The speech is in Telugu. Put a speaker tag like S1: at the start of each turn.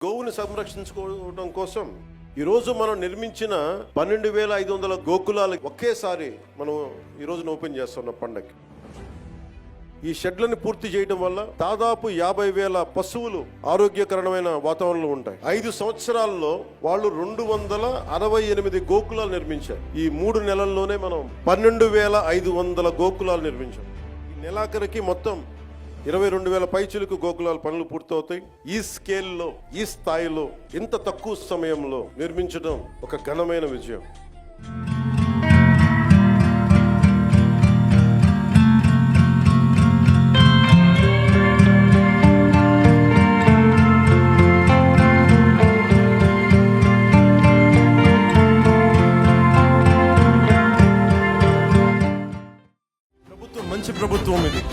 S1: గోవుని సంరక్షించుకోవడం కోసం ఈరోజు మనం నిర్మించిన 12,500 గోకులాలు ఒకేసారి మనం ఈరోజు ఓపెన్ చేస్తున్న పండగకి. ఈ షెడ్లను పూర్తి చేయడం వల్ల దాదాపు 50,000 పశువులు ఆరోగ్యకరమైన వాతావరణంలో ఉంటాయి. 5 సంవత్సరాల్లో వాళ్ళు 268 గోకులాలు నిర్మించారు. ఈ 3 నెలల్లోనే మనం 12,500 గోకులాలు నిర్మించాం. ఈ నెలాఖరికి మొత్తం 22,000 పైచులకు గోకులాల పనులు పూర్తవుతాయి. ఈ స్కేల్లో, ఈ స్థాయిలో, ఇంత తక్కువ సమయంలో నిర్మించడం ఒక ఘనమైన విజయం. ప్రభుత్వం మంచి ప్రభుత్వం ఇది.